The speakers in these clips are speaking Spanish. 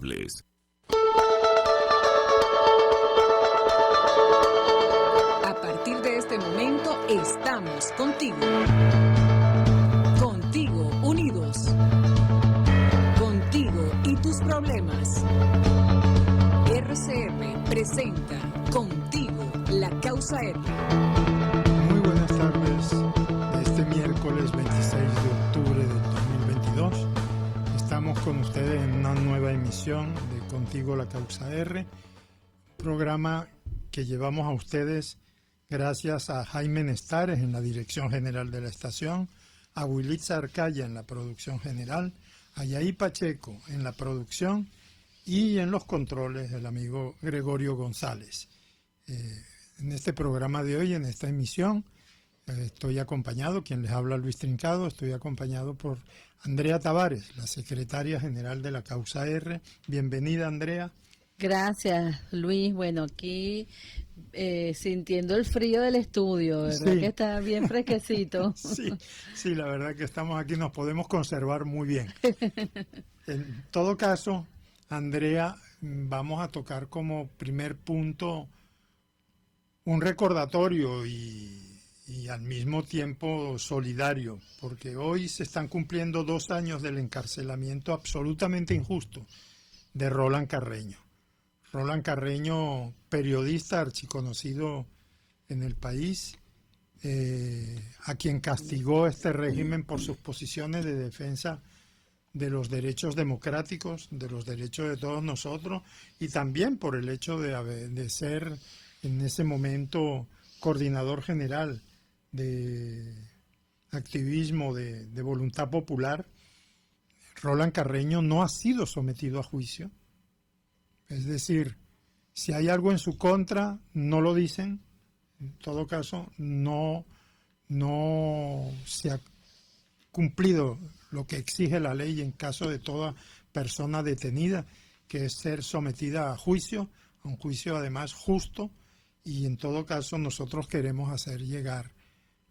Bliss. A partir de este momento estamos contigo. Contigo unidos. Contigo y tus problemas. RCR presenta Contigo, la causa R. Muy buenas tardes de este miércoles 26 de octubre del 2022. Estamos con ustedes en una nueva emisión de Contigo, la causa R, programa que llevamos a ustedes gracias a Jaime Nestares en la dirección general de la estación, a Wilitza Arcaya en la producción general, a Yaí Pacheco en la producción y en los controles el amigo Gregorio González. En este programa de hoy, en esta emisión, estoy acompañado, quien les habla Luis Trincado, estoy acompañado por Andrea Tavares, la secretaria general de la causa R. Bienvenida, Andrea. Gracias, Luis. Bueno, aquí sintiendo el frío del estudio, ¿verdad? Sí. Que está bien fresquecito. Sí, la verdad que estamos aquí, nos podemos conservar muy bien. En todo caso, Andrea, vamos a tocar como primer punto un recordatorio y al mismo tiempo solidario, porque hoy se están cumpliendo 2 años del encarcelamiento absolutamente injusto de Roland Carreño. Roland Carreño, periodista archiconocido en el país, a quien castigó este régimen por sus posiciones de defensa de los derechos democráticos, de los derechos de todos nosotros, y también por el hecho de ser en ese momento coordinador general de activismo de voluntad popular. Roland Carreño no ha sido sometido a juicio. Es decir, si hay algo en su contra, no lo dicen. En todo caso, no se ha cumplido lo que exige la ley en caso de toda persona detenida, que es ser sometida a un juicio además justo, y en todo caso nosotros queremos hacer llegar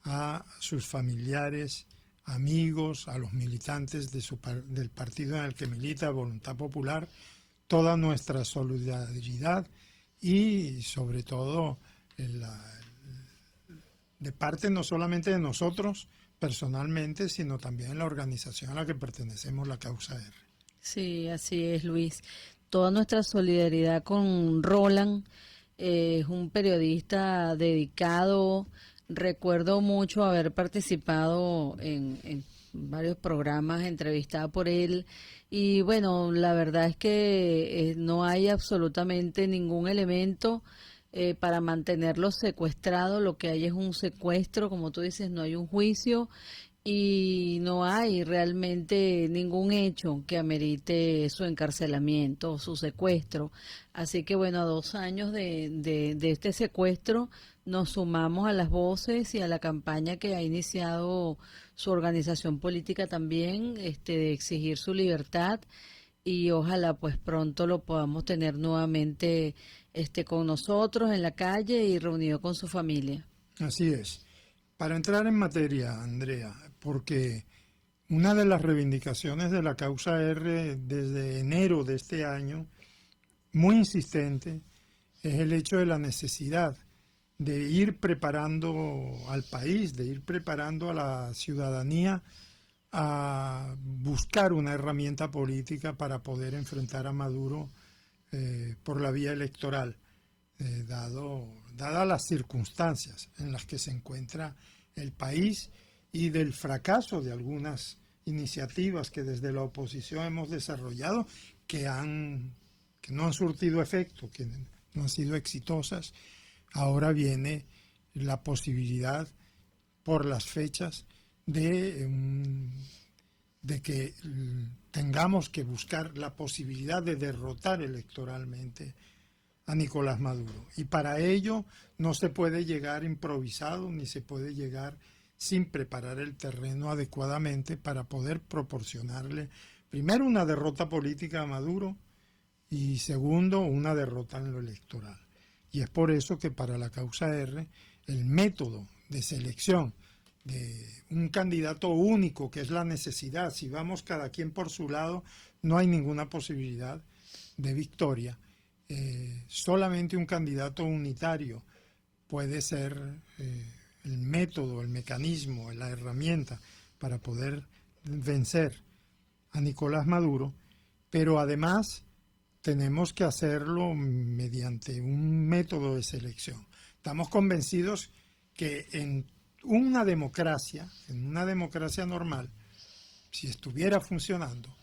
a sus familiares, amigos, a los militantes del partido en el que milita, Voluntad Popular, toda nuestra solidaridad y sobre todo de parte no solamente de nosotros personalmente, sino también la organización a la que pertenecemos, la causa R. Sí, así es, Luis. Toda nuestra solidaridad con Roland. Es un periodista dedicado. Recuerdo mucho haber participado en varios programas, entrevistada por él. Y bueno, la verdad es que no hay absolutamente ningún elemento para mantenerlo secuestrado. Lo que hay es un secuestro, como tú dices, no hay un juicio y no hay realmente ningún hecho que amerite su encarcelamiento o su secuestro. Así que bueno, a 2 años de este secuestro nos sumamos a las voces y a la campaña que ha iniciado su organización política también, de exigir su libertad, y ojalá pues pronto lo podamos tener nuevamente con nosotros en la calle y reunido con su familia. Así es. Para entrar en materia, Andrea, porque una de las reivindicaciones de la causa R desde enero de este año, muy insistente, es el hecho de la necesidad de ir preparando al país, de ir preparando a la ciudadanía a buscar una herramienta política para poder enfrentar a Maduro por la vía electoral, dadas las circunstancias en las que se encuentra el país y del fracaso de algunas iniciativas que desde la oposición hemos desarrollado que no han surtido efecto, que no han sido exitosas. Ahora viene la posibilidad, por las fechas, de que tengamos que buscar la posibilidad de derrotar electoralmente a Nicolás Maduro. Y para ello no se puede llegar improvisado, ni se puede llegar sin preparar el terreno adecuadamente para poder proporcionarle, primero, una derrota política a Maduro y segundo, una derrota en lo electoral. Y es por eso que para la causa R el método de selección de un candidato único, que es la necesidad, si vamos cada quien por su lado, no hay ninguna posibilidad. de victoria, solamente un candidato unitario puede ser el método, el mecanismo, la herramienta para poder vencer a Nicolás Maduro, pero además tenemos que hacerlo mediante un método de selección. Estamos convencidos que en una democracia normal, si estuviera funcionando,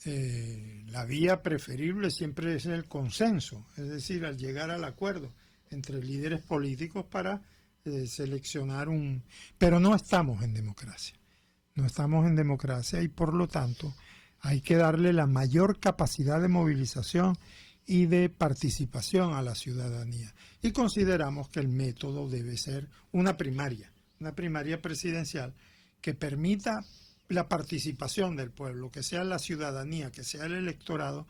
la vía preferible siempre es el consenso, es decir, al llegar al acuerdo entre líderes políticos para seleccionar un... Pero no estamos en democracia, y por lo tanto hay que darle la mayor capacidad de movilización y de participación a la ciudadanía. Y consideramos que el método debe ser una primaria presidencial que permita la participación del pueblo, que sea la ciudadanía, que sea el electorado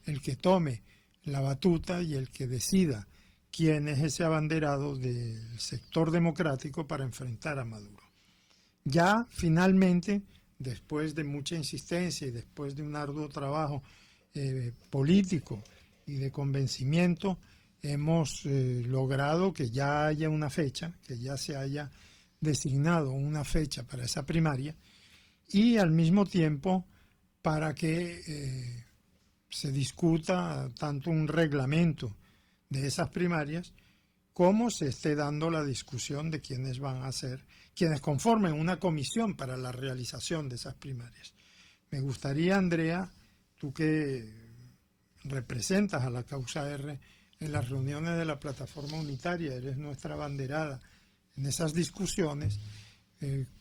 el que tome la batuta y el que decida quién es ese abanderado del sector democrático para enfrentar a Maduro. Ya finalmente, después de mucha insistencia y después de un arduo trabajo político y de convencimiento, hemos logrado que ya haya una fecha, que ya se haya designado una fecha para esa primaria, y al mismo tiempo para que se discuta tanto un reglamento de esas primarias como se esté dando la discusión de quiénes van a ser, quienes conformen una comisión para la realización de esas primarias. Me gustaría, Andrea, tú que representas a la causa R en las reuniones de la plataforma unitaria, eres nuestra abanderada en esas discusiones,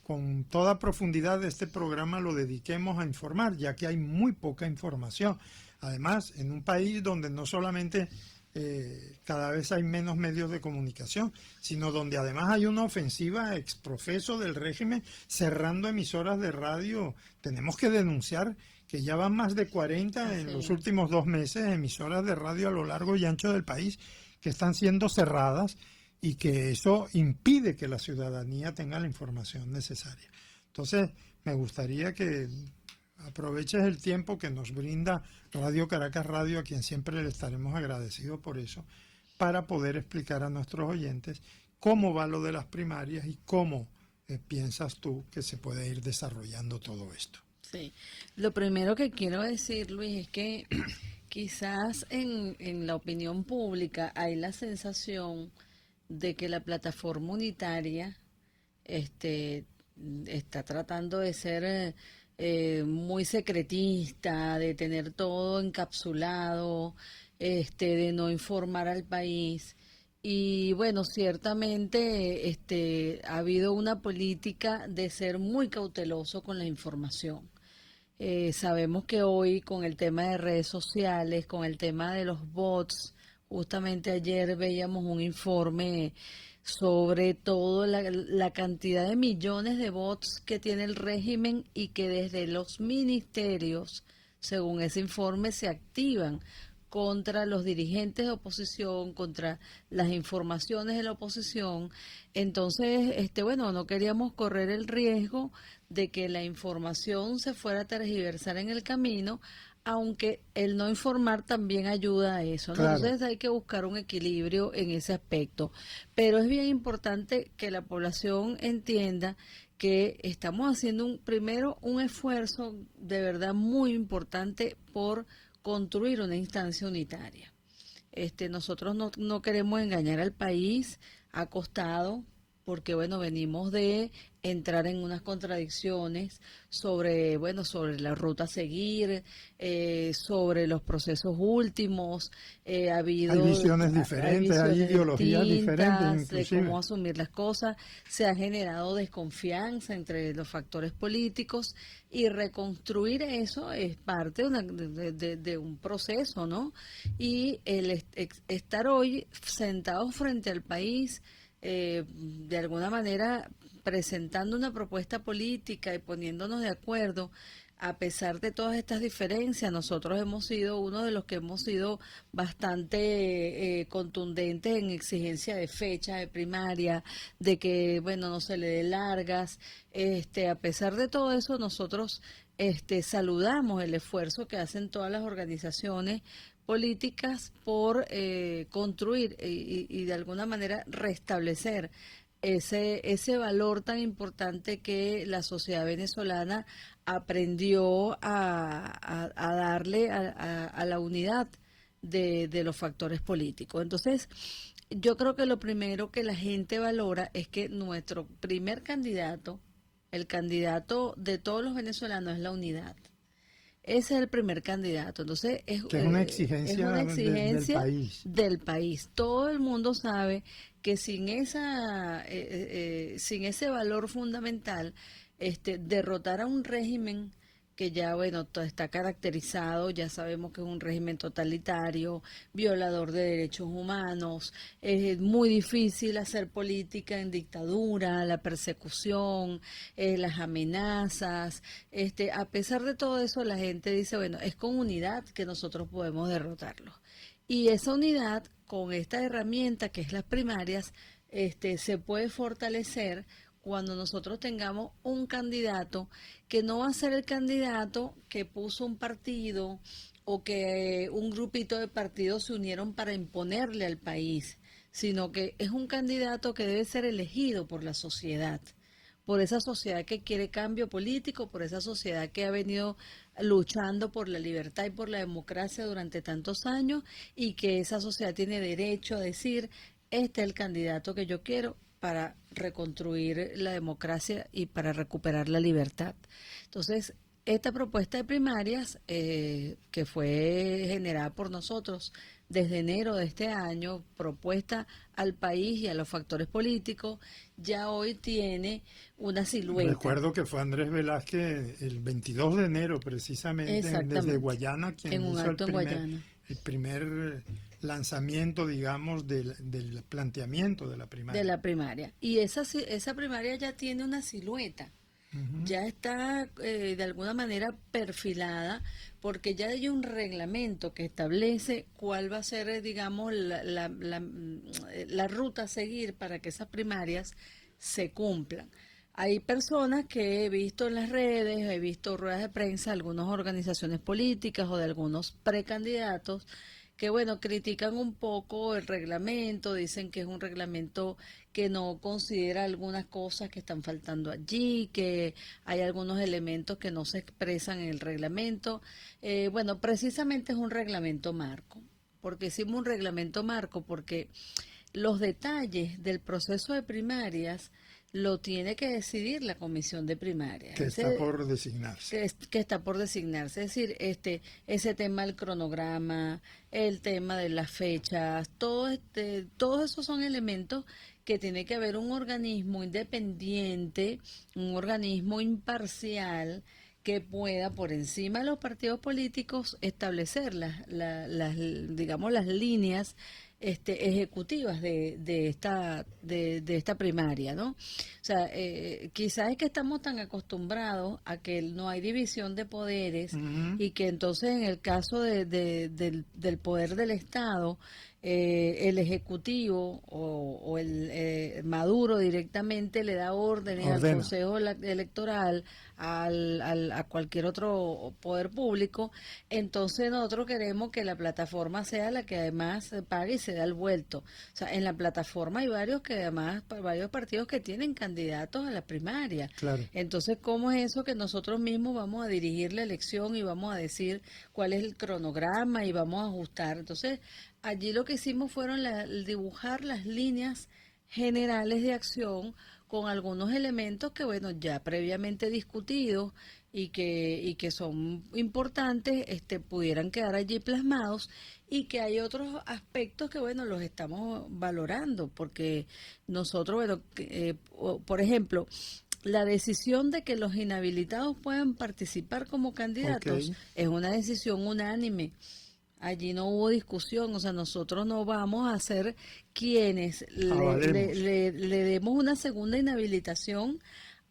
con toda profundidad este programa lo dediquemos a informar, ya que hay muy poca información. Además, en un país donde no solamente cada vez hay menos medios de comunicación, sino donde además hay una ofensiva exprofeso del régimen cerrando emisoras de radio. Tenemos que denunciar que ya van más de 40 en los últimos 2 meses emisoras de radio a lo largo y ancho del país que están siendo cerradas, y que eso impide que la ciudadanía tenga la información necesaria. Entonces, me gustaría que aproveches el tiempo que nos brinda Radio Caracas Radio, a quien siempre le estaremos agradecidos por eso, para poder explicar a nuestros oyentes cómo va lo de las primarias y cómo piensas tú que se puede ir desarrollando todo esto. Sí, lo primero que quiero decir, Luis, es que quizás en la opinión pública hay la sensación de que la plataforma unitaria está tratando de ser muy secretista, de tener todo encapsulado, de no informar al país. Y bueno, ciertamente ha habido una política de ser muy cauteloso con la información. Sabemos que hoy con el tema de redes sociales, con el tema de los bots, justamente ayer veíamos un informe sobre todo la cantidad de millones de bots que tiene el régimen y que desde los ministerios, según ese informe, se activan contra los dirigentes de oposición, contra las informaciones de la oposición. Entonces, bueno, no queríamos correr el riesgo de que la información se fuera a tergiversar en el camino, aunque el no informar también ayuda a eso, ¿no? Claro. Entonces hay que buscar un equilibrio en ese aspecto. Pero es bien importante que la población entienda que estamos haciendo primero un esfuerzo de verdad muy importante por construir una instancia unitaria. Nosotros no queremos engañar al país, ha costado, porque bueno, venimos de entrar en unas contradicciones sobre la ruta a seguir, sobre los procesos últimos, hay visiones diferentes, hay ideologías diferentes, inclusive, de cómo asumir las cosas, se ha generado desconfianza entre los factores políticos, y reconstruir eso es parte de un proceso, ¿no? Y el estar hoy sentados frente al país, de alguna manera presentando una propuesta política y poniéndonos de acuerdo, a pesar de todas estas diferencias, nosotros hemos sido uno de los que hemos sido bastante contundentes en exigencia de fecha de primaria, de que, bueno, no se le dé largas. A pesar de todo eso, nosotros saludamos el esfuerzo que hacen todas las organizaciones políticas por construir y de alguna manera restablecer ese valor tan importante que la sociedad venezolana aprendió a darle a la unidad de los factores políticos. Entonces, yo creo que lo primero que la gente valora es que nuestro primer candidato, el candidato de todos los venezolanos, es la unidad. Ese es el primer candidato. Entonces, que es una exigencia, del país. Del país. Todo el mundo sabe que sin ese valor fundamental, derrotar a un régimen que ya, bueno, está caracterizado, ya sabemos que es un régimen totalitario, violador de derechos humanos, es muy difícil hacer política en dictadura, la persecución, las amenazas, a pesar de todo eso la gente dice, bueno, es con unidad que nosotros podemos derrotarlo. Y esa unidad, con esta herramienta que es las primarias, se puede fortalecer cuando nosotros tengamos un candidato que no va a ser el candidato que puso un partido o que un grupito de partidos se unieron para imponerle al país, sino que es un candidato que debe ser elegido por la sociedad, por esa sociedad que quiere cambio político, por esa sociedad que ha venido luchando por la libertad y por la democracia durante tantos años y que esa sociedad tiene derecho a decir, este es el candidato que yo quiero para reconstruir la democracia y para recuperar la libertad. Entonces, esta propuesta de primarias, que fue generada por nosotros desde enero de este año, propuesta al país y a los factores políticos, ya hoy tiene una silueta. Recuerdo que fue Andrés Velázquez el 22 de enero precisamente desde Guayana quien hizo el primer lanzamiento, digamos, del planteamiento de la primaria. De la primaria. Y esa primaria ya tiene una silueta. Ya está de alguna manera perfilada porque ya hay un reglamento que establece cuál va a ser, digamos, la ruta a seguir para que esas primarias se cumplan. Hay personas que he visto en las redes, he visto ruedas de prensa, algunas organizaciones políticas o de algunos precandidatos que, bueno, critican un poco el reglamento, dicen que es un reglamento que no considera algunas cosas que están faltando allí, que hay algunos elementos que no se expresan en el reglamento. Bueno, precisamente es un reglamento marco. ¿Porque hicimos un reglamento marco? Porque los detalles del proceso de primarias lo tiene que decidir la comisión de primarias. Que está por designarse. Que está por designarse. Es decir, ese tema del cronograma, el tema de las fechas, todos esos son elementos que tiene que haber un organismo independiente, un organismo imparcial que pueda por encima de los partidos políticos establecer digamos las líneas ejecutivas de esta primaria, ¿no? O sea, quizás es que estamos tan acostumbrados a que no hay división de poderes y que entonces en el caso del poder del Estado, el Ejecutivo o el Maduro directamente le da órdenes al Consejo Electoral, a cualquier otro poder público. Entonces nosotros queremos que la plataforma sea la que además pague y se da el vuelto. O sea, en la plataforma hay varios partidos que tienen candidatos a la primaria. Claro. Entonces, ¿cómo es eso que nosotros mismos vamos a dirigir la elección y vamos a decir cuál es el cronograma y vamos a ajustar? Entonces, allí lo que hicimos fueron dibujar las líneas generales de acción con algunos elementos que, bueno, ya previamente discutidos y que son importantes, pudieran quedar allí plasmados, y que hay otros aspectos que, bueno, los estamos valorando, porque nosotros, bueno, por ejemplo, la decisión de que los inhabilitados puedan participar como candidatos es una decisión unánime. Allí no hubo discusión, o sea, nosotros no vamos a ser quienes le demos una segunda inhabilitación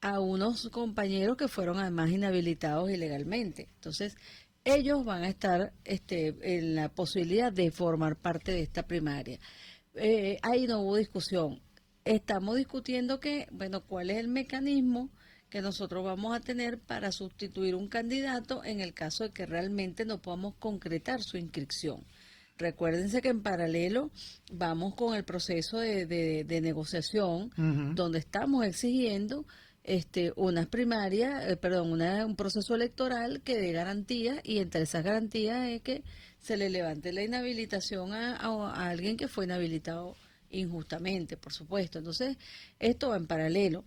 a unos compañeros que fueron además inhabilitados ilegalmente. Entonces, ellos van a estar en la posibilidad de formar parte de esta primaria. Ahí no hubo discusión. Estamos discutiendo cuál es el mecanismo que nosotros vamos a tener para sustituir un candidato en el caso de que realmente no podamos concretar su inscripción. Recuérdense que en paralelo vamos con el proceso de negociación, donde estamos exigiendo unas primarias, un proceso electoral que dé garantías, y entre esas garantías es que se le levante la inhabilitación a alguien que fue inhabilitado injustamente, por supuesto. Entonces, esto va en paralelo.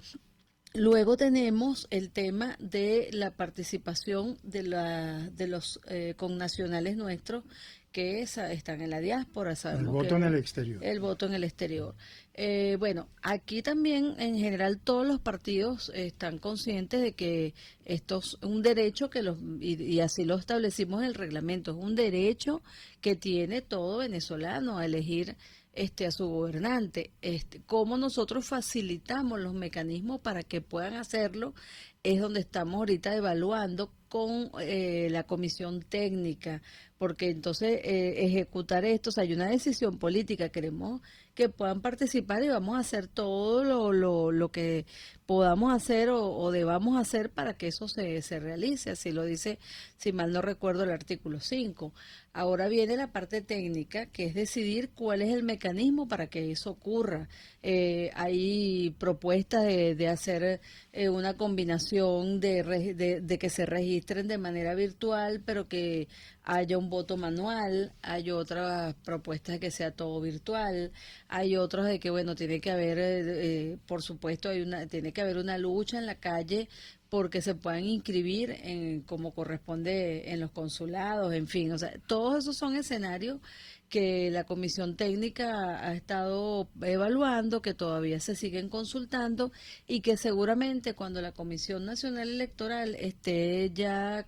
Luego tenemos el tema de la participación de los connacionales nuestros que están en la diáspora. El voto en el exterior. El voto en el exterior. Bueno, aquí también en general todos los partidos están conscientes de que esto es un derecho y así lo establecimos en el reglamento, es un derecho que tiene todo venezolano a elegir a su gobernante. Cómo nosotros facilitamos los mecanismos para que puedan hacerlo es donde estamos ahorita evaluando con la comisión técnica, porque entonces ejecutar esto, o sea, hay una decisión política, queremos que puedan participar y vamos a hacer todo lo que podamos hacer o debamos hacer para que eso se realice, así lo dice, si mal no recuerdo, el artículo 5. Ahora viene la parte técnica, que es decidir cuál es el mecanismo para que eso ocurra. Hay propuestas de hacer una combinación de que se registren de manera virtual, pero que haya un voto manual. Hay otras propuestas de que sea todo virtual. Hay otras de que, bueno, tiene que haber, por supuesto, tiene que haber una lucha en la calle porque se puedan inscribir como corresponde en los consulados, en fin, o sea, todos esos son escenarios que la comisión técnica ha estado evaluando, que todavía se siguen consultando y que seguramente cuando la Comisión Nacional Electoral esté ya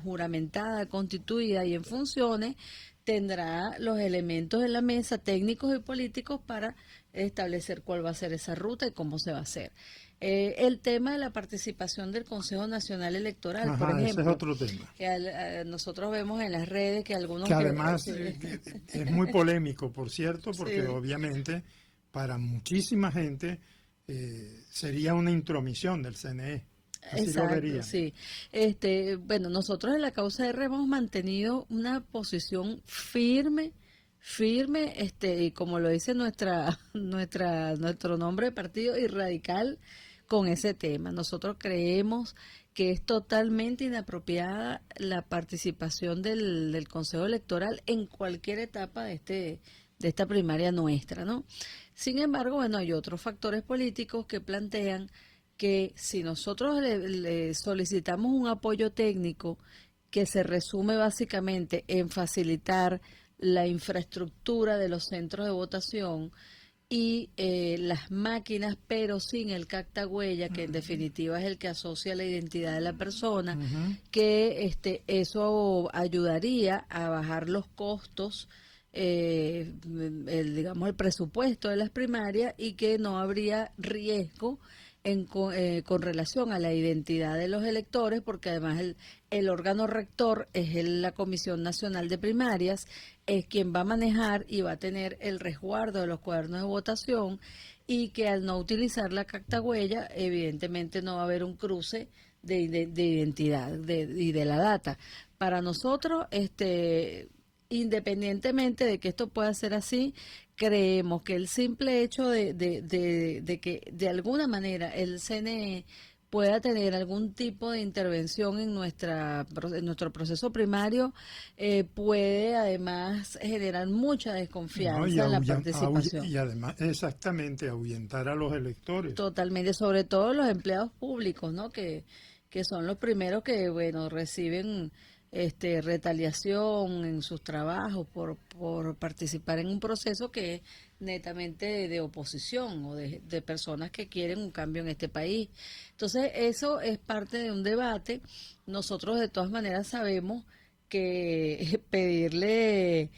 juramentada, constituida y en funciones, tendrá los elementos en la mesa técnicos y políticos para establecer cuál va a ser esa ruta y cómo se va a hacer. El tema de la participación del Consejo Nacional Electoral, por ejemplo, ese es otro tema. Que nosotros vemos en las redes que algunos... Que además es muy polémico, por cierto, porque obviamente para muchísima gente sería una intromisión del CNE. Así Exacto, lo verían. sí. Bueno, nosotros en la causa R hemos mantenido una posición firme, y como lo dice nuestro nombre de partido, y radical con ese tema. Nosotros creemos que es totalmente inapropiada la participación del Consejo Electoral en cualquier etapa de esta primaria nuestra, ¿no? Sin embargo, bueno, hay otros factores políticos que plantean que si nosotros le solicitamos un apoyo técnico que se resume básicamente en facilitar la infraestructura de los centros de votación y las máquinas, pero sin el cactahuella, que en definitiva es el que asocia la identidad de la persona, que eso ayudaría a bajar los costos, digamos el presupuesto de las primarias, y que no habría riesgo con relación a la identidad de los electores, porque además el órgano rector es la Comisión Nacional de Primarias, es quien va a manejar y va a tener el resguardo de los cuadernos de votación, y que al no utilizar la cactahuella, evidentemente no va a haber un cruce de identidad y de la data. Para nosotros, independientemente de que esto pueda ser así, creemos que el simple hecho de que de alguna manera el CNE pueda tener algún tipo de intervención en nuestro proceso primario puede además generar mucha desconfianza en la participación. Y además, exactamente, ahuyentar a los electores. Totalmente, sobre todo los empleados públicos, ¿no? Que son los primeros que, bueno, reciben retaliación en sus trabajos por participar en un proceso que es netamente de oposición o de personas que quieren un cambio en este país. Entonces, eso es parte de un debate. Nosotros de todas maneras sabemos que pedirle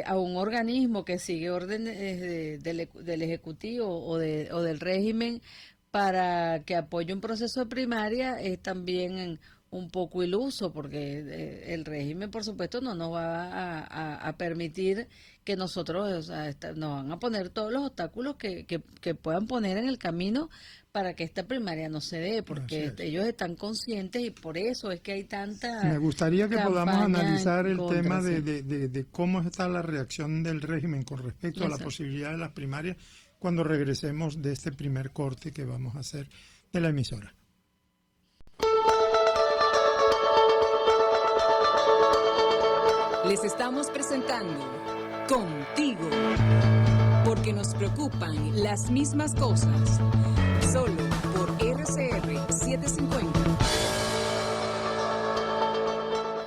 a un organismo que sigue órdenes del Ejecutivo o del régimen para que apoye un proceso de primaria es también un poco iluso, porque el régimen, por supuesto, no nos va a permitir que nosotros, o sea, nos van a poner todos los obstáculos que puedan poner en el camino para que esta primaria no se dé, porque ellos están conscientes y por eso es que hay tanta... Me gustaría que podamos analizar el contra, tema sí. de cómo está la reacción del régimen con respecto a la posibilidad de las primarias cuando regresemos de este primer corte que vamos a hacer de la emisora. Les estamos presentando Contigo, porque nos preocupan las mismas cosas, solo por RCR 750.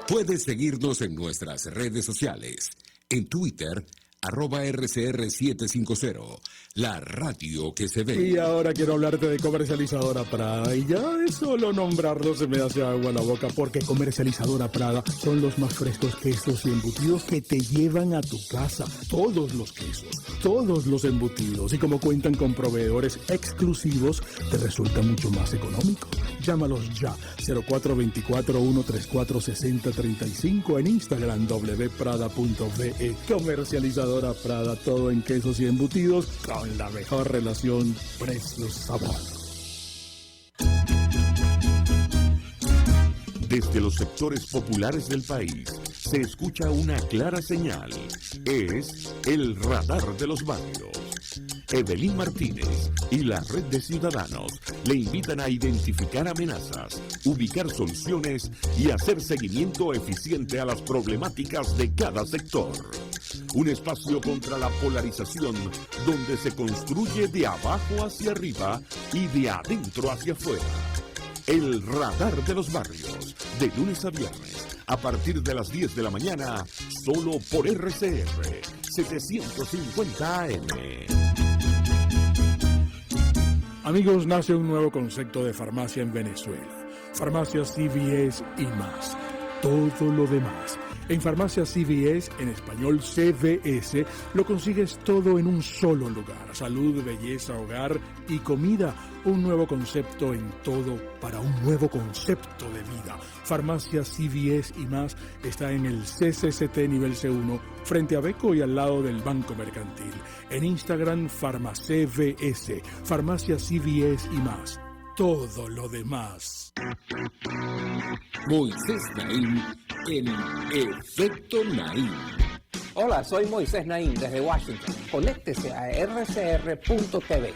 Puedes seguirnos en nuestras redes sociales, en Twitter, @RCR750, la radio que se ve. Y ahora quiero hablarte de Comercializadora Prada. Y ya de solo nombrarlo se me hace agua en la boca, porque Comercializadora Prada son los más frescos quesos y embutidos que te llevan a tu casa. Todos los quesos, todos los embutidos. Y como cuentan con proveedores exclusivos, te resulta mucho más económico. Llámalos ya, 0424-134-6035, en Instagram wprada.ve. Comercializadora Prada, todo en quesos y embutidos con la mejor relación precio-sabor. Desde los sectores populares del país se escucha una clara señal. Es el radar de los barrios. Evelyn Martínez y la red de ciudadanos le invitan a identificar amenazas, ubicar soluciones y hacer seguimiento eficiente a las problemáticas de cada sector. Un espacio contra la polarización donde se construye de abajo hacia arriba y de adentro hacia afuera. El radar de los barrios, de lunes a viernes, a partir de las 10 de la mañana, solo por RCR 750 AM. Amigos, nace un nuevo concepto de farmacia en Venezuela. Farmacia CVS y más. Todo lo demás. En Farmacia CVS, en español CVS, lo consigues todo en un solo lugar. Salud, belleza, hogar y comida. Un nuevo concepto en todo para un nuevo concepto de vida. Farmacia CVS y más está en el CCCT nivel C1, frente a Beco y al lado del Banco Mercantil. En Instagram, FarmaCVS. Farmacia CVS y más. Todo lo demás. Moisés Naim en Efecto Naim. Hola, soy Moisés Naim desde Washington. Conéctese a rcr.tv.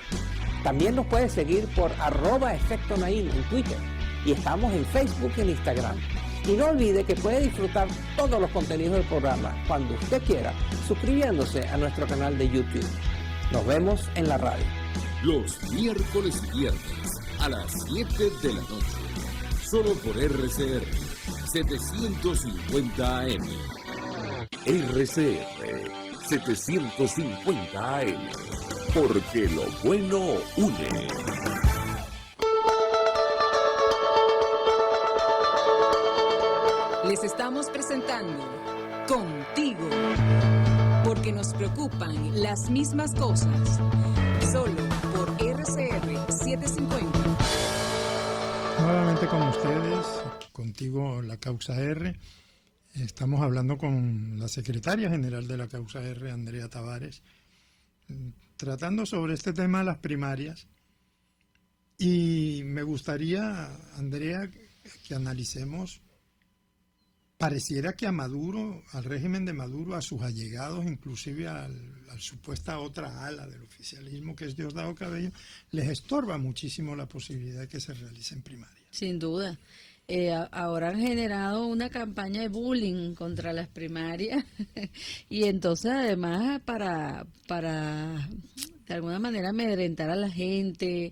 También nos puede seguir por @Efecto Naim en Twitter. Y estamos en Facebook y en Instagram. Y no olvide que puede disfrutar todos los contenidos del programa cuando usted quiera, suscribiéndose a nuestro canal de YouTube. Nos vemos en la radio. Los miércoles y viernes a las 7 de la noche. Solo por RCR 750 AM. RCR 750 AM. Porque lo bueno une. Les estamos presentando Contigo, porque nos preocupan las mismas cosas, solo por RCR 750. Nuevamente con ustedes, contigo la Causa R. Estamos hablando con la secretaria general de la Causa R, Andrea Tavares, tratando sobre este tema de las primarias. Y me gustaría, Andrea, que analicemos. Pareciera que a Maduro, al régimen de Maduro, a sus allegados, inclusive al supuesta otra ala del oficialismo, que es Diosdado Cabello, les estorba muchísimo la posibilidad de que se realicen primarias. Sin duda. Ahora han generado una campaña de bullying contra las primarias y entonces además para de alguna manera amedrentar a la gente,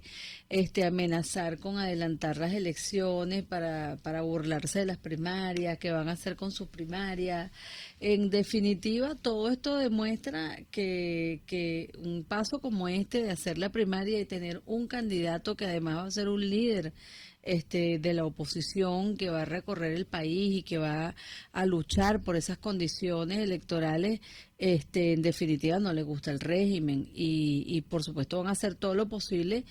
amenazar con adelantar las elecciones para burlarse de las primarias, que van a hacer con sus primarias. En definitiva, todo esto demuestra que un paso como este de hacer la primaria y tener un candidato que además va a ser un líder de la oposición, que va a recorrer el país y que va a luchar por esas condiciones electorales, en definitiva no le gusta el régimen y por supuesto van a hacer todo lo posible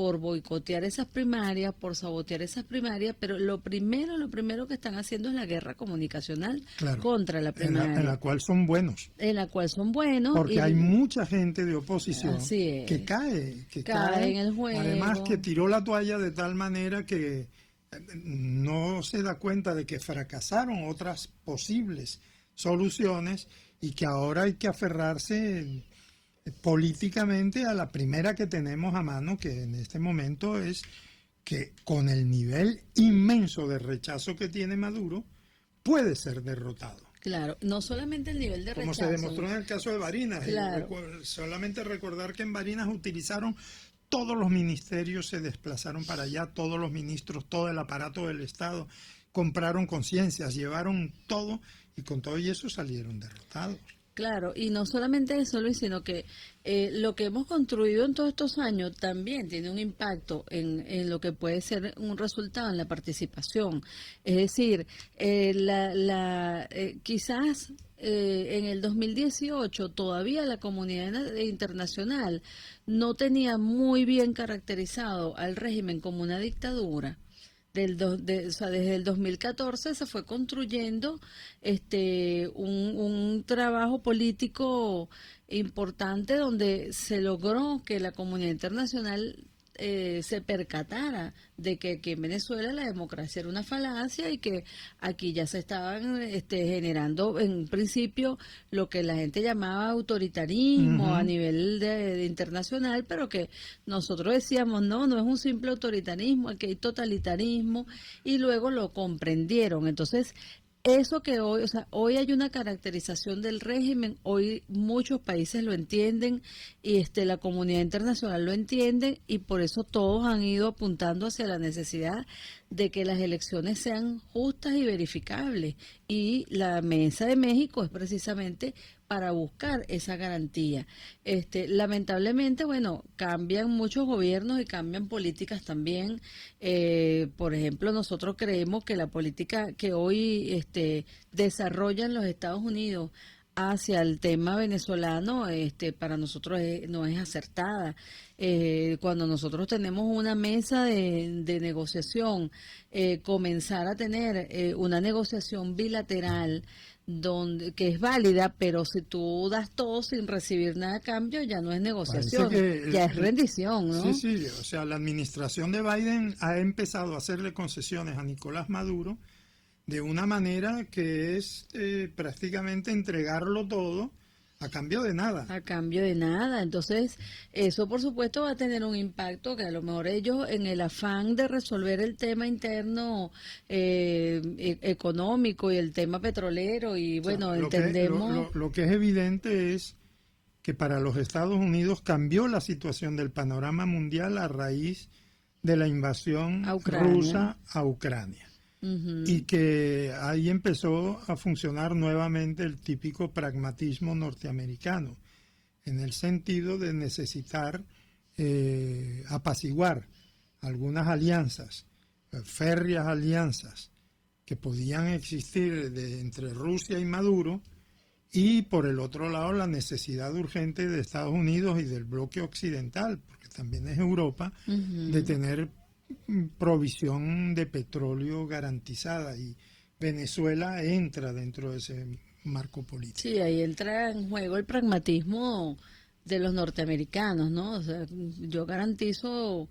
por boicotear esas primarias, por sabotear esas primarias, pero lo primero que están haciendo es la guerra comunicacional contra la primaria. En la cual son buenos. En la cual son buenos. Porque hay mucha gente de oposición que cae en el juego. Además que tiró la toalla de tal manera que no se da cuenta de que fracasaron otras posibles soluciones y que ahora hay que aferrarse políticamente a la primera que tenemos a mano, que en este momento es que con el nivel inmenso de rechazo que tiene Maduro, puede ser derrotado. Claro, no solamente el nivel de rechazo. Como se demostró en el caso de Barinas. Claro. Solamente recordar que en Barinas utilizaron todos los ministerios, se desplazaron para allá, todos los ministros, todo el aparato del Estado, compraron conciencias, llevaron todo y con todo y eso salieron derrotados. Claro, y no solamente eso, Luis, sino que lo que hemos construido en todos estos años también tiene un impacto en lo que puede ser un resultado en la participación. Es decir, quizás en el 2018 todavía la comunidad internacional no tenía muy bien caracterizado al régimen como una dictadura. Desde el 2014 se fue construyendo un trabajo político importante donde se logró que la comunidad internacional se percatara de que aquí en Venezuela la democracia era una falacia y que aquí ya se estaban generando en principio lo que la gente llamaba autoritarismo a nivel de internacional, pero que nosotros decíamos no es un simple autoritarismo, aquí hay totalitarismo, y luego lo comprendieron. Entonces eso que hoy hay una caracterización del régimen, hoy muchos países lo entienden y la comunidad internacional lo entiende, y por eso todos han ido apuntando hacia la necesidad de que las elecciones sean justas y verificables, y la Mesa de México es precisamente para buscar esa garantía. Lamentablemente, cambian muchos gobiernos y cambian políticas también. Por ejemplo, nosotros creemos que la política que hoy desarrollan los Estados Unidos hacia el tema venezolano, para nosotros no es acertada. Cuando nosotros tenemos una mesa de negociación, comenzar a tener una negociación bilateral que es válida, pero si tú das todo sin recibir nada a cambio, ya no es negociación, ya es rendición, ¿no? Sí, o sea, la administración de Biden ha empezado a hacerle concesiones a Nicolás Maduro de una manera que es prácticamente entregarlo todo a cambio de nada. A cambio de nada. Entonces, eso por supuesto va a tener un impacto que a lo mejor ellos, en el afán de resolver el tema interno económico y el tema petrolero, y entendemos... Lo que es evidente es que para los Estados Unidos cambió la situación del panorama mundial a raíz de la invasión rusa a Ucrania. Y que ahí empezó a funcionar nuevamente el típico pragmatismo norteamericano, en el sentido de necesitar apaciguar algunas alianzas, férreas alianzas que podían existir entre Rusia y Maduro, y por el otro lado la necesidad urgente de Estados Unidos y del bloque occidental, porque también es Europa, de tener provisión de petróleo garantizada, y Venezuela entra dentro de ese marco político. Sí, ahí entra en juego el pragmatismo de los norteamericanos, ¿no? O sea, yo garantizo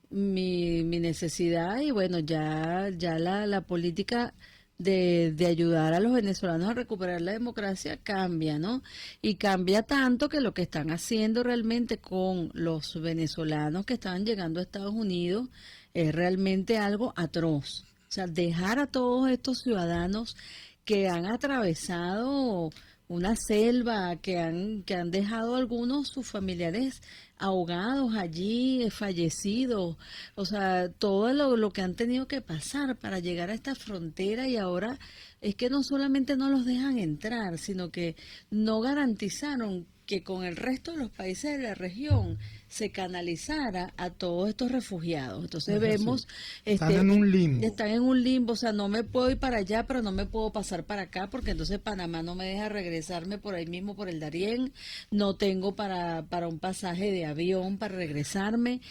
mi necesidad, y ya la política de ayudar a los venezolanos a recuperar la democracia cambia, ¿no? Y cambia tanto que lo que están haciendo realmente con los venezolanos que estaban llegando a Estados Unidos es realmente algo atroz. O sea, dejar a todos estos ciudadanos que han atravesado una selva, que han dejado algunos sus familiares ahogados allí, fallecidos, o sea, todo lo que han tenido que pasar para llegar a esta frontera, y ahora es que no solamente no los dejan entrar, sino que no garantizaron que con el resto de los países de la región se canalizara a todos estos refugiados. Entonces vemos... Están en un limbo. Están en un limbo, o sea, no me puedo ir para allá, pero no me puedo pasar para acá, porque entonces Panamá no me deja regresarme por ahí mismo, por el Darién, no tengo para un pasaje de avión para regresarme,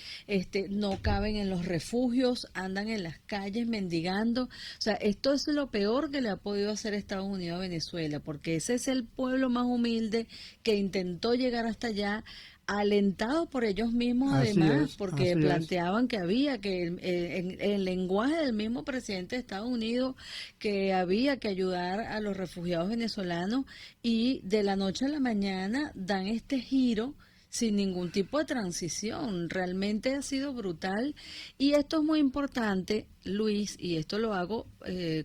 no caben en los refugios, andan en las calles mendigando. O sea, esto es lo peor que le ha podido hacer Estados Unidos a Venezuela, porque ese es el pueblo más humilde que intentó llegar hasta allá, alentado por ellos mismos, además, porque planteaban que había que en el lenguaje del mismo presidente de Estados Unidos, que había que ayudar a los refugiados venezolanos, y de la noche a la mañana dan este giro sin ningún tipo de transición. Realmente ha sido brutal, y esto es muy importante, Luis, y esto lo hago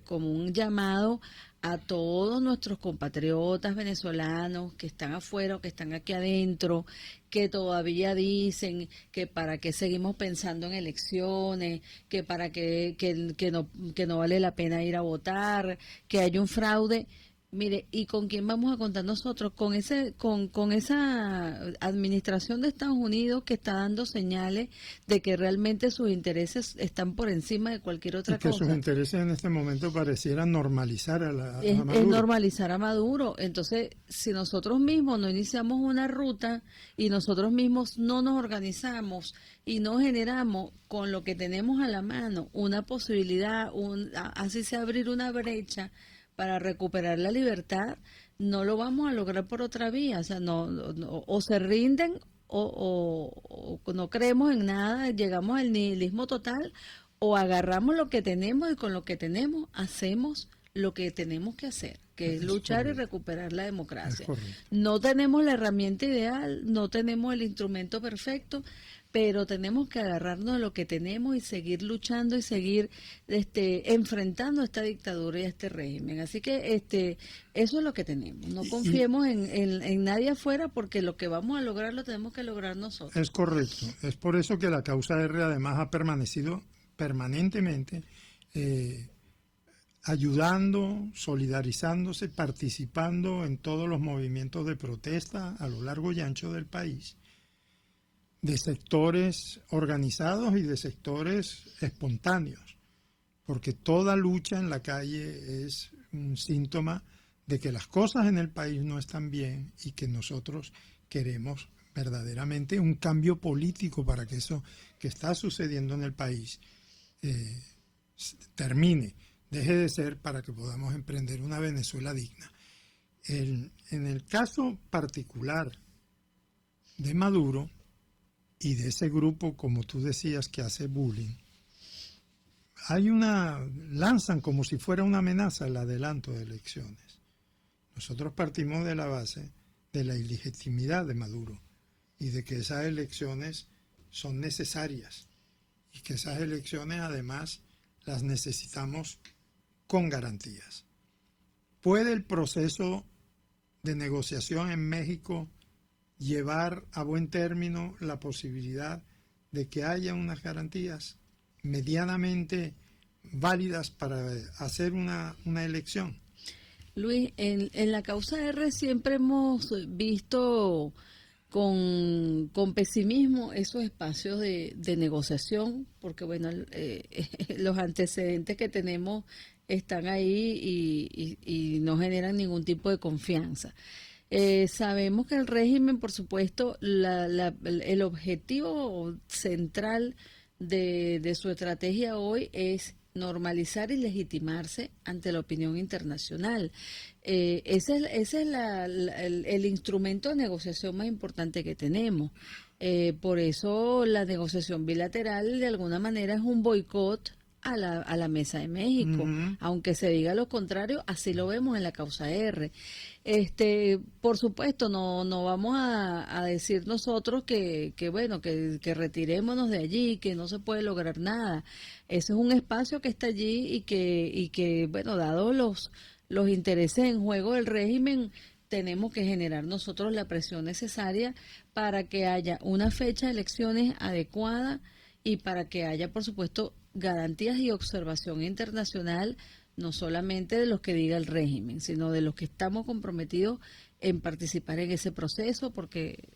como un llamado a todos nuestros compatriotas venezolanos que están afuera o que están aquí adentro, que todavía dicen que para qué seguimos pensando en elecciones, que para qué que no vale la pena ir a votar, que hay un fraude. Mire, ¿y con quién vamos a contar nosotros? Con esa administración de Estados Unidos que está dando señales de que realmente sus intereses están por encima de cualquier otra cosa. Y que sus intereses en este momento parecieran normalizar a Maduro. Es normalizar a Maduro. Entonces, si nosotros mismos no iniciamos una ruta y nosotros mismos no nos organizamos y no generamos con lo que tenemos a la mano una posibilidad, así sea abrir una brecha para recuperar la libertad, no lo vamos a lograr por otra vía. O sea, o se rinden o no creemos en nada, llegamos al nihilismo total, o agarramos lo que tenemos y con lo que tenemos hacemos lo que tenemos que hacer, que es luchar y recuperar la democracia. No tenemos la herramienta ideal, no tenemos el instrumento perfecto, pero tenemos que agarrarnos a lo que tenemos y seguir luchando y seguir enfrentando a esta dictadura y a este régimen. Así que eso es lo que tenemos. No confiemos en nadie afuera, porque lo que vamos a lograr lo tenemos que lograr nosotros. Es correcto. Es por eso que la causa R además ha permanecido permanentemente ayudando, solidarizándose, participando en todos los movimientos de protesta a lo largo y ancho del país, de sectores organizados y de sectores espontáneos, porque toda lucha en la calle es un síntoma de que las cosas en el país no están bien y que nosotros queremos verdaderamente un cambio político para que eso que está sucediendo en el país termine, deje de ser, para que podamos emprender una Venezuela digna. En el caso particular de Maduro y de ese grupo, como tú decías, que hace bullying, lanzan como si fuera una amenaza el adelanto de elecciones. Nosotros partimos de la base de la ilegitimidad de Maduro y de que esas elecciones son necesarias y que esas elecciones además las necesitamos con garantías. ¿Puede el proceso de negociación en México llevar a buen término la posibilidad de que haya unas garantías medianamente válidas para hacer una elección? Luis, en la causa R siempre hemos visto con pesimismo esos espacios de negociación, porque bueno, los antecedentes que tenemos están ahí y no generan ningún tipo de confianza. Sabemos que el régimen, por supuesto, el objetivo central de su estrategia hoy es normalizar y legitimarse ante la opinión internacional. Ese es el instrumento de negociación más importante que tenemos. Por eso la negociación bilateral de alguna manera es un boicot a la Mesa de México. Aunque se diga lo contrario, así lo vemos en la causa R. Por supuesto, no vamos a decir nosotros que retirémonos de allí, que no se puede lograr nada. Ese es un espacio que está allí y que bueno, dado los intereses en juego del régimen, tenemos que generar nosotros la presión necesaria para que haya una fecha de elecciones adecuada y para que haya, por supuesto, garantías y observación internacional, no solamente de los que diga el régimen, sino de los que estamos comprometidos en participar en ese proceso, porque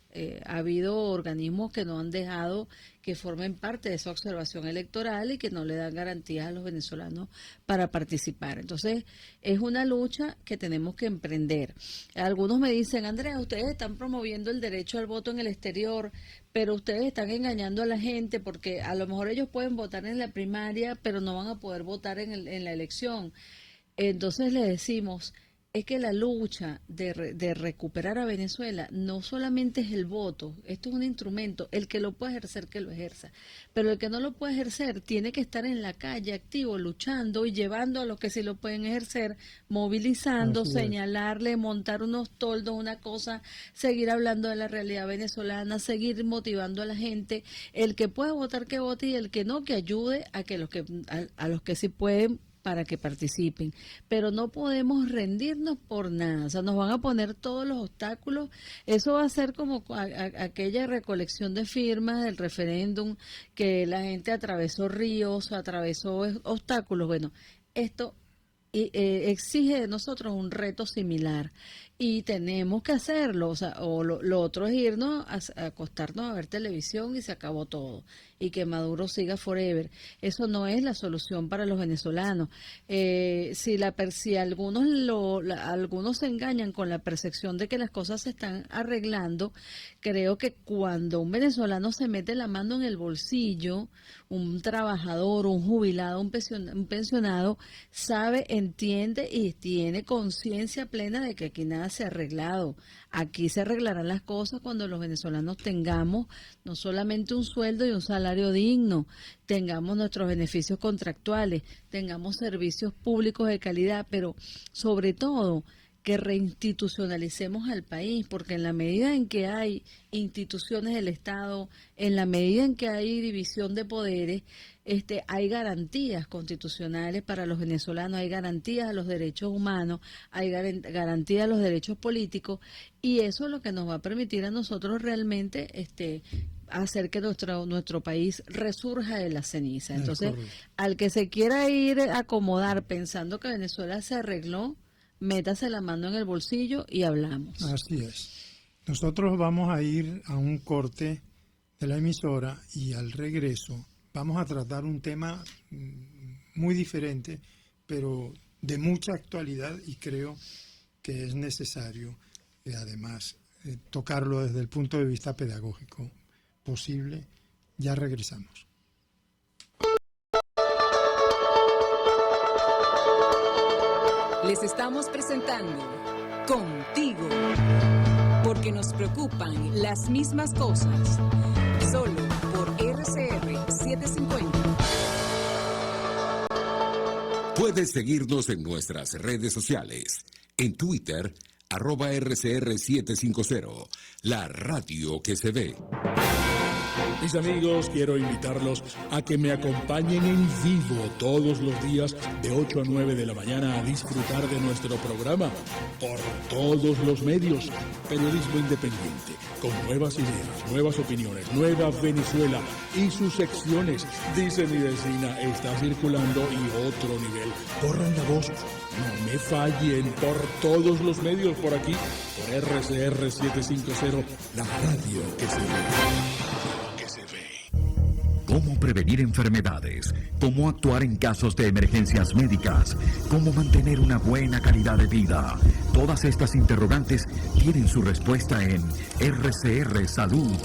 ha habido organismos que no han dejado que formen parte de esa observación electoral y que no le dan garantías a los venezolanos para participar. Entonces, es una lucha que tenemos que emprender. Algunos me dicen, Andrea, ustedes están promoviendo el derecho al voto en el exterior, pero ustedes están engañando a la gente porque a lo mejor ellos pueden votar en la primaria, pero no van a poder votar en la elección. Entonces le decimos, es que la lucha de recuperar a Venezuela no solamente es el voto, esto es un instrumento, el que lo puede ejercer, que lo ejerza, pero el que no lo puede ejercer tiene que estar en la calle activo, luchando y llevando a los que sí lo pueden ejercer, movilizando, señalarle, montar unos toldos, una cosa, seguir hablando de la realidad venezolana, seguir motivando a la gente, el que pueda votar que vote y el que no, que ayude a que a los que sí pueden, para que participen, pero no podemos rendirnos por nada, o sea, nos van a poner todos los obstáculos, eso va a ser como aquella recolección de firmas del referéndum, que la gente atravesó ríos, atravesó obstáculos, bueno, esto exige de nosotros un reto similar y tenemos que hacerlo, o sea, lo otro es irnos a acostarnos a ver televisión y se acabó todo y que Maduro siga forever. Eso no es la solución para los venezolanos. Si algunos se engañan con la percepción de que las cosas se están arreglando, creo que cuando un venezolano se mete la mano en el bolsillo, un trabajador, un jubilado, un pensionado, sabe, entiende y tiene conciencia plena de que aquí nada se ha arreglado. Aquí se arreglarán las cosas cuando los venezolanos tengamos no solamente un sueldo y un salario digno, tengamos nuestros beneficios contractuales, tengamos servicios públicos de calidad, pero sobre todo que reinstitucionalicemos al país, porque en la medida en que hay instituciones del Estado, en la medida en que hay división de poderes, hay garantías constitucionales para los venezolanos, hay garantías a los derechos humanos, hay garantías a los derechos políticos, y eso es lo que nos va a permitir a nosotros realmente hacer que nuestro país resurja de la ceniza. Entonces, al que se quiera ir a acomodar pensando que Venezuela se arregló, métase la mano en el bolsillo y hablamos. Así es. Nosotros vamos a ir a un corte de la emisora y al regreso vamos a tratar un tema muy diferente, pero de mucha actualidad, y creo que es necesario, además, tocarlo desde el punto de vista pedagógico posible. Ya regresamos. Les estamos presentando Contigo, porque nos preocupan las mismas cosas, solo por RCR 750. Puedes seguirnos en nuestras redes sociales, en Twitter, @RCR750, la radio que se ve. Mis amigos, quiero invitarlos a que me acompañen en vivo todos los días de 8 a 9 de la mañana a disfrutar de nuestro programa por todos los medios. Periodismo independiente, con nuevas ideas, nuevas opiniones, Nueva Venezuela y sus secciones. Dice mi vecina, está circulando y otro nivel. Corran la voz, no me fallen, por todos los medios por aquí, por RCR 750, la radio que se ve. Cómo prevenir enfermedades, cómo actuar en casos de emergencias médicas, cómo mantener una buena calidad de vida. Todas estas interrogantes tienen su respuesta en RCR Salud.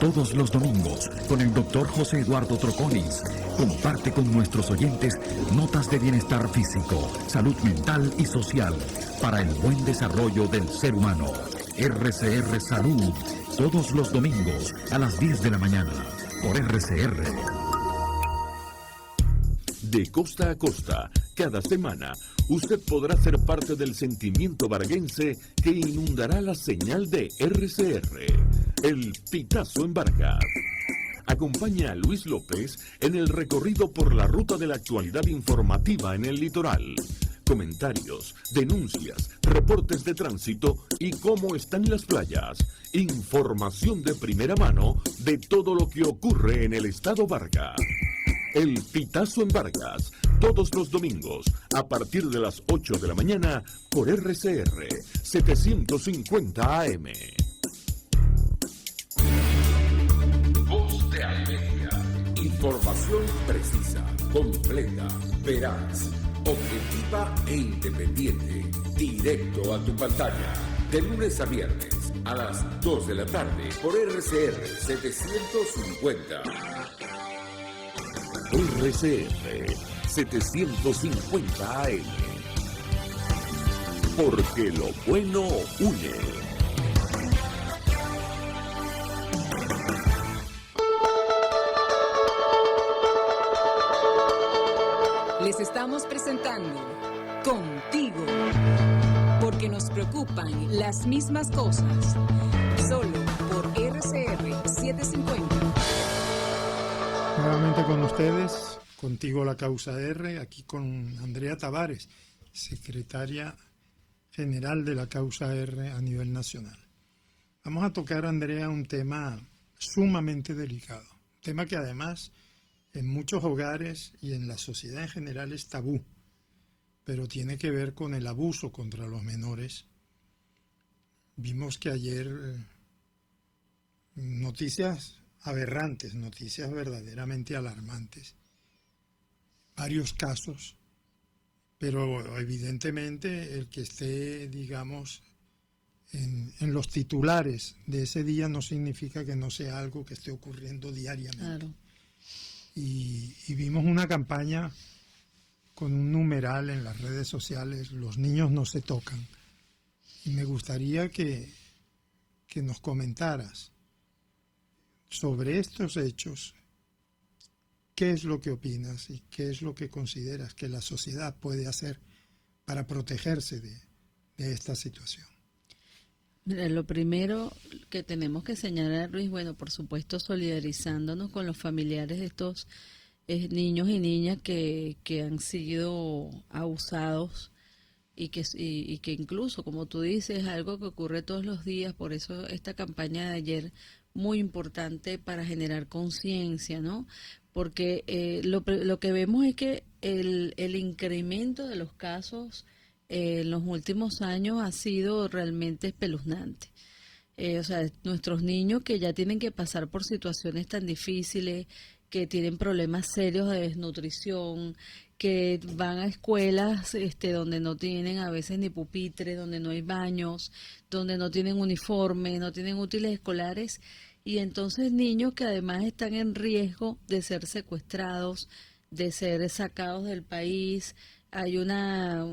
Todos los domingos, con el doctor José Eduardo Troconis, comparte con nuestros oyentes notas de bienestar físico, salud mental y social para el buen desarrollo del ser humano. RCR Salud, todos los domingos a las 10 de la mañana. Por RCR. De costa a costa, cada semana, usted podrá ser parte del sentimiento varguense que inundará la señal de RCR. El Pitazo en Vargas. Acompaña a Luis López en el recorrido por la ruta de la actualidad informativa en el litoral. Comentarios, denuncias, reportes de tránsito y cómo están las playas. Información de primera mano de todo lo que ocurre en el estado Vargas. El Pitazo en Vargas, todos los domingos, a partir de las 8 de la mañana, por RCR 750 AM. Voz de América. Información precisa, completa, veraz, objetiva e independiente. Directo a tu pantalla. De lunes a viernes, a las 2 de la tarde, por RCR 750. RCR 750 AM. Porque lo bueno une. Les estamos presentando Contigo, porque nos preocupan las mismas cosas. Solo por RCR 750. Nuevamente con ustedes, Contigo la Causa R, aquí con Andrea Tavares, secretaria general de la Causa R a nivel nacional. Vamos a tocar, Andrea, un tema sumamente delicado, un tema que además en muchos hogares y en la sociedad en general es tabú, pero tiene que ver con el abuso contra los menores. Vimos que ayer noticias aberrantes, noticias verdaderamente alarmantes, varios casos, pero evidentemente el que esté, digamos, en los titulares de ese día no significa que no sea algo que esté ocurriendo diariamente. Claro. Y vimos una campaña con un numeral en las redes sociales, los niños no se tocan, y me gustaría que nos comentaras sobre estos hechos, ¿qué es lo que opinas y qué es lo que consideras que la sociedad puede hacer para protegerse de esta situación? Mira, lo primero que tenemos que señalar, Luis, bueno, por supuesto, solidarizándonos con los familiares de estos niños y niñas que han sido abusados y que incluso, como tú dices, es algo que ocurre todos los días. Por eso esta campaña de ayer, muy importante para generar conciencia, ¿no? Porque lo que vemos es que el incremento de los casos en los últimos años ha sido realmente espeluznante. O sea, nuestros niños que ya tienen que pasar por situaciones tan difíciles, que tienen problemas serios de desnutrición, que van a escuelas donde no tienen a veces ni pupitres, donde no hay baños, donde no tienen uniforme, no tienen útiles escolares, y entonces niños que además están en riesgo de ser secuestrados, de ser sacados del país. Hay una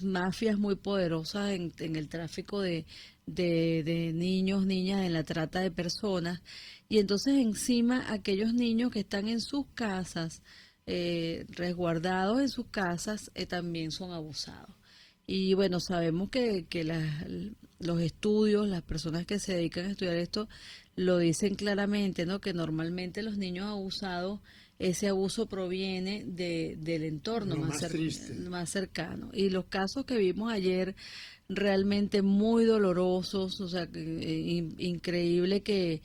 mafias muy poderosas en el tráfico de niños, niñas, en la trata de personas, y entonces encima aquellos niños que están en sus casas, resguardados en sus casas, también son abusados. Y bueno, sabemos que los estudios, las personas que se dedican a estudiar esto, lo dicen claramente, ¿no? Que normalmente los niños abusados, ese abuso proviene del entorno más cercano. Y los casos que vimos ayer, realmente muy dolorosos, o sea, increíble que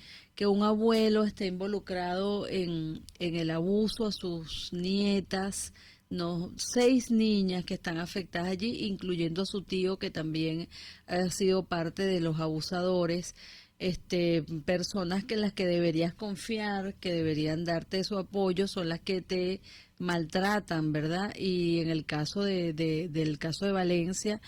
un abuelo esté involucrado en el abuso a sus nietas, no, 6 niñas que están afectadas allí, incluyendo a su tío, que también ha sido parte de los abusadores. Personas que las que deberías confiar, que deberían darte su apoyo, son las que te maltratan, ¿verdad? Y en el caso del caso de Valencia,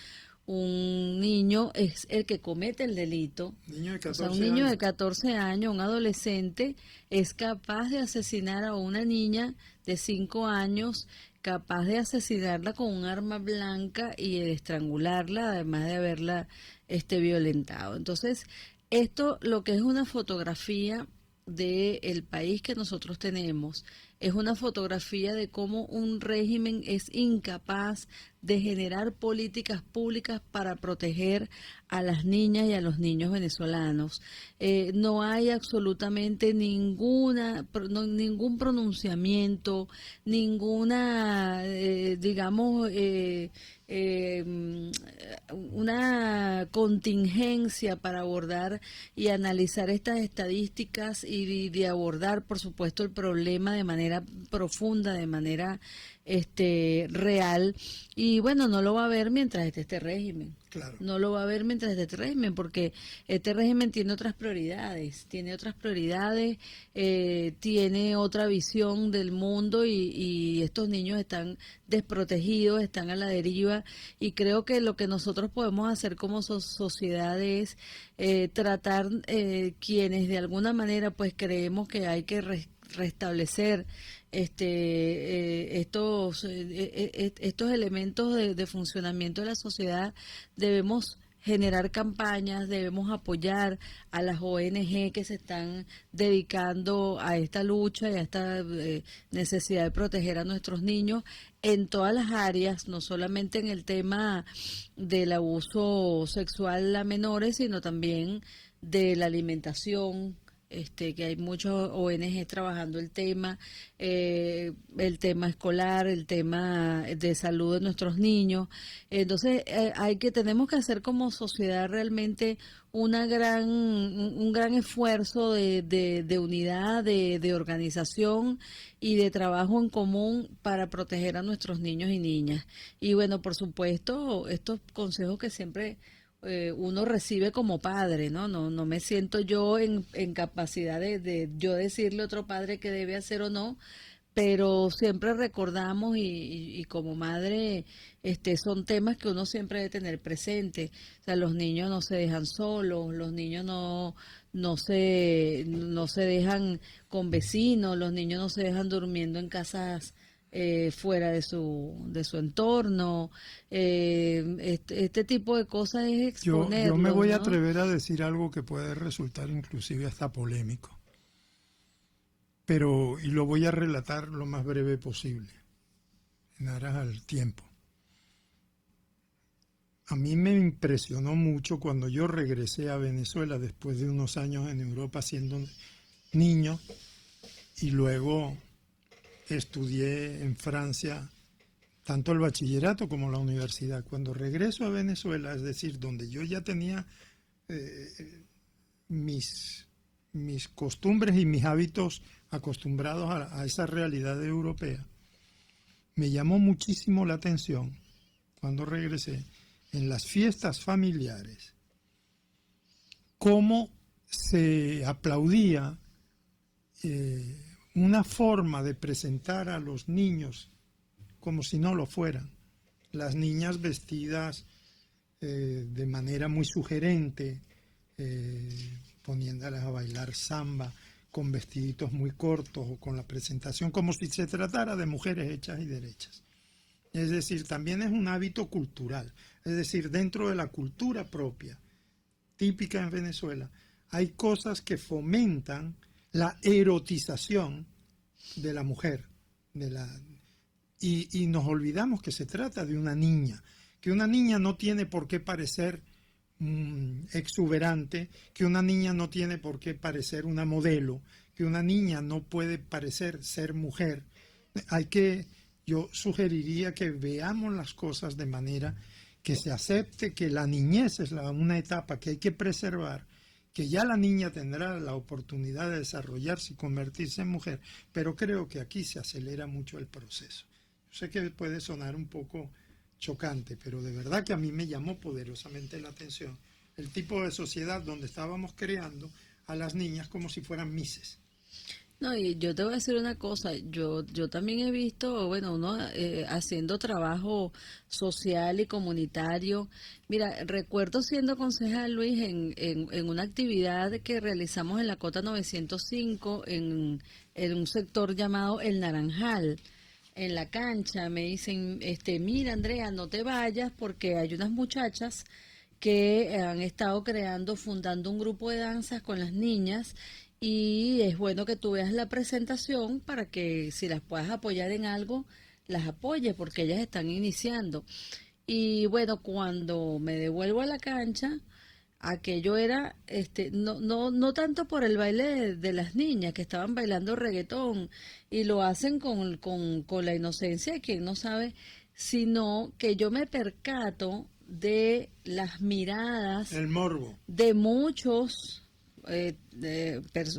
un niño es el que comete el delito. Un niño de 14 años, un adolescente, es capaz de asesinar a una niña de 5 años, capaz de asesinarla con un arma blanca y de estrangularla, además de haberla violentado. Entonces, esto, lo que es una fotografía del país que nosotros tenemos, es una fotografía de cómo un régimen es incapaz de generar políticas públicas para proteger a las niñas y a los niños venezolanos. No hay absolutamente ningún pronunciamiento, ninguna, una contingencia para abordar y analizar estas estadísticas y de abordar, por supuesto, el problema de manera profunda, de manera real. Y bueno, no lo va a ver mientras esté este régimen. Claro. No lo va a ver mientras esté este régimen, porque este régimen tiene otras prioridades, tiene otra visión del mundo y estos niños están desprotegidos, están a la deriva, y creo que lo que nosotros podemos hacer como sociedad es tratar, quienes de alguna manera pues creemos que hay que restablecer estos elementos de funcionamiento de la sociedad. Debemos generar campañas, debemos apoyar a las ONG que se están dedicando a esta lucha y a esta necesidad de proteger a nuestros niños en todas las áreas, no solamente en el tema del abuso sexual a menores, sino también de la alimentación, que hay muchos ONG trabajando el tema escolar, el tema de salud de nuestros niños. Entonces tenemos que hacer como sociedad realmente un gran esfuerzo de unidad, de organización y de trabajo en común para proteger a nuestros niños y niñas. Y bueno, por supuesto, estos consejos que siempre uno recibe como padre, ¿no? No me siento yo en capacidad de yo decirle a otro padre qué debe hacer o no, pero siempre recordamos y como madre son temas que uno siempre debe tener presente. O sea, los niños no se dejan solos, los niños no se dejan con vecinos, los niños no se dejan durmiendo en casas fuera de su entorno. Este tipo de cosas es exponerlo. Yo me voy a ¿no? atrever a decir algo que puede resultar inclusive hasta polémico, y lo voy a relatar lo más breve posible, en aras al tiempo. A mí me impresionó mucho cuando yo regresé a Venezuela después de unos años en Europa siendo niño, y luego estudié en Francia tanto el bachillerato como la universidad. Cuando regreso a Venezuela, es decir, donde yo ya tenía mis costumbres y mis hábitos acostumbrados a esa realidad europea, me llamó muchísimo la atención cuando regresé en las fiestas familiares cómo se aplaudía una forma de presentar a los niños como si no lo fueran. Las niñas vestidas de manera muy sugerente, poniéndolas a bailar samba con vestiditos muy cortos o con la presentación como si se tratara de mujeres hechas y derechas. Es decir, también es un hábito cultural. Es decir, dentro de la cultura propia, típica en Venezuela, hay cosas que fomentan la erotización de la mujer, y nos olvidamos que se trata de una niña, que una niña no tiene por qué parecer exuberante, que una niña no tiene por qué parecer una modelo, que una niña no puede parecer ser mujer. Yo sugeriría que veamos las cosas de manera que se acepte que la niñez es una etapa que hay que preservar, que ya la niña tendrá la oportunidad de desarrollarse y convertirse en mujer, pero creo que aquí se acelera mucho el proceso. Yo sé que puede sonar un poco chocante, pero de verdad que a mí me llamó poderosamente la atención el tipo de sociedad donde estábamos creando a las niñas como si fueran mises. No, y yo te voy a decir una cosa, yo también he visto, bueno, uno haciendo trabajo social y comunitario. Mira, recuerdo siendo concejal, Luis, en una actividad que realizamos en la Cota 905, en un sector llamado El Naranjal. En la cancha me dicen, mira, Andrea, no te vayas porque hay unas muchachas que han estado fundando un grupo de danzas con las niñas, y es bueno que tú veas la presentación para que si las puedas apoyar en algo, las apoyes porque ellas están iniciando. Y bueno, cuando me devuelvo a la cancha, aquello era, no tanto por el baile de las niñas que estaban bailando reggaetón, y lo hacen con la inocencia de quien no sabe, sino que yo me percato de las miradas, El morbo. de muchos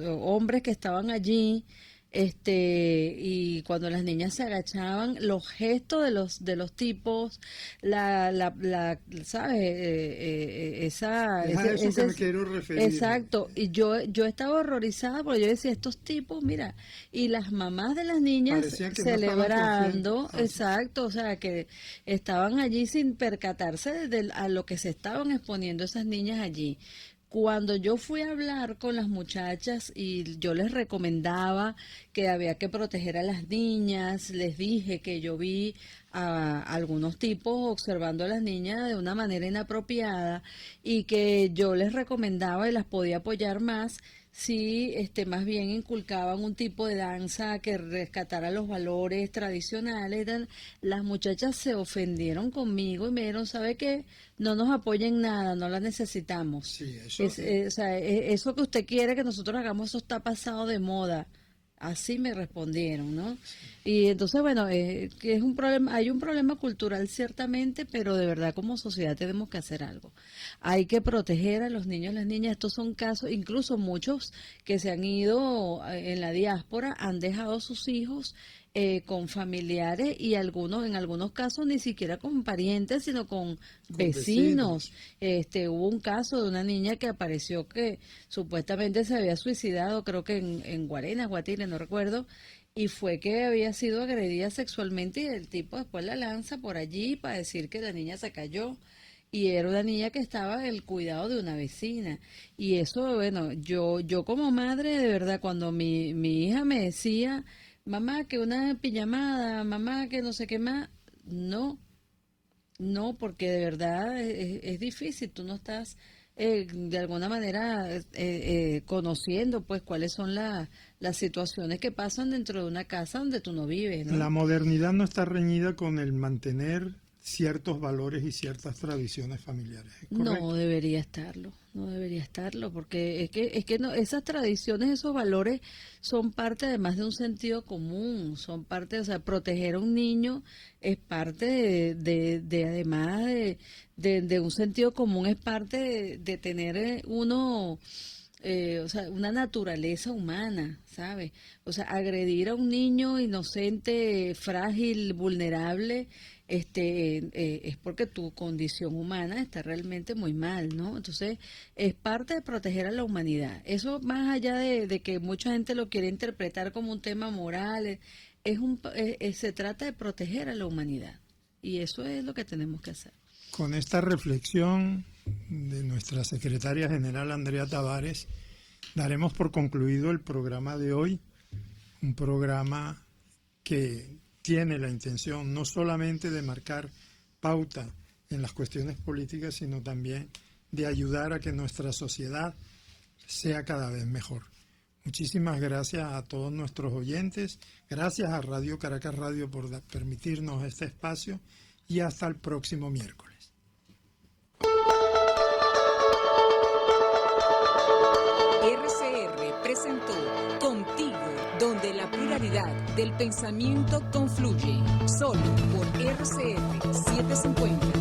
hombres que estaban allí, y cuando las niñas se agachaban, los gestos de los tipos, ¿sabes? Es a eso que me quiero referir. Exacto, y yo estaba horrorizada porque yo decía, estos tipos, mira, y las mamás de las niñas Parecía que no celebrando, estaban exacto, o sea, que estaban allí sin percatarse a lo que se estaban exponiendo esas niñas allí. Cuando yo fui a hablar con las muchachas y yo les recomendaba que había que proteger a las niñas, les dije que yo vi a algunos tipos observando a las niñas de una manera inapropiada y que yo les recomendaba y las podía apoyar más si más bien inculcaban un tipo de danza que rescatara los valores tradicionales. Las muchachas se ofendieron conmigo y me dijeron, ¿sabe qué? No nos apoyen nada, no la necesitamos. Sí, eso Eso que usted quiere que nosotros hagamos, eso está pasado de moda. Así me respondieron, ¿no? Y entonces, bueno, que es un problema, hay un problema cultural ciertamente, pero de verdad como sociedad tenemos que hacer algo. Hay que proteger a los niños y las niñas. Estos son casos, incluso muchos que se han ido en la diáspora han dejado a sus hijos con familiares y en algunos casos ni siquiera con parientes, sino con vecinos. Hubo un caso de una niña que apareció que supuestamente se había suicidado, creo que en Guarenas, Guatire, no recuerdo, y fue que había sido agredida sexualmente y el tipo después la lanza por allí para decir que la niña se cayó. Y era una niña que estaba en el cuidado de una vecina. Y eso, bueno, yo como madre, de verdad, cuando mi hija me decía, mamá, que una pijamada, mamá, que no sé qué más, no, porque de verdad es difícil, tú no estás de alguna manera conociendo pues cuáles son las situaciones que pasan dentro de una casa donde tú no vives, ¿no? La modernidad no está reñida con el mantener ciertos valores y ciertas tradiciones familiares. No debería estarlo, porque es que no, esas tradiciones, esos valores son parte además de un sentido común, son parte, o sea, proteger a un niño es parte de además de un sentido común, es parte de tener uno, o sea, una naturaleza humana, ¿sabes? O sea, agredir a un niño inocente, frágil, vulnerable, es porque tu condición humana está realmente muy mal, ¿no? Entonces, es parte de proteger a la humanidad. Eso, más allá de que mucha gente lo quiere interpretar como un tema moral, se trata de proteger a la humanidad. Y eso es lo que tenemos que hacer. Con esta reflexión de nuestra secretaria general, Andrea Tavares, daremos por concluido el programa de hoy, un programa que tiene la intención no solamente de marcar pauta en las cuestiones políticas, sino también de ayudar a que nuestra sociedad sea cada vez mejor. Muchísimas gracias a todos nuestros oyentes, gracias a Radio Caracas Radio por permitirnos este espacio y hasta el próximo miércoles. RCR presentó Contigo, donde la pluralidad del pensamiento confluye, solo por RCR 750.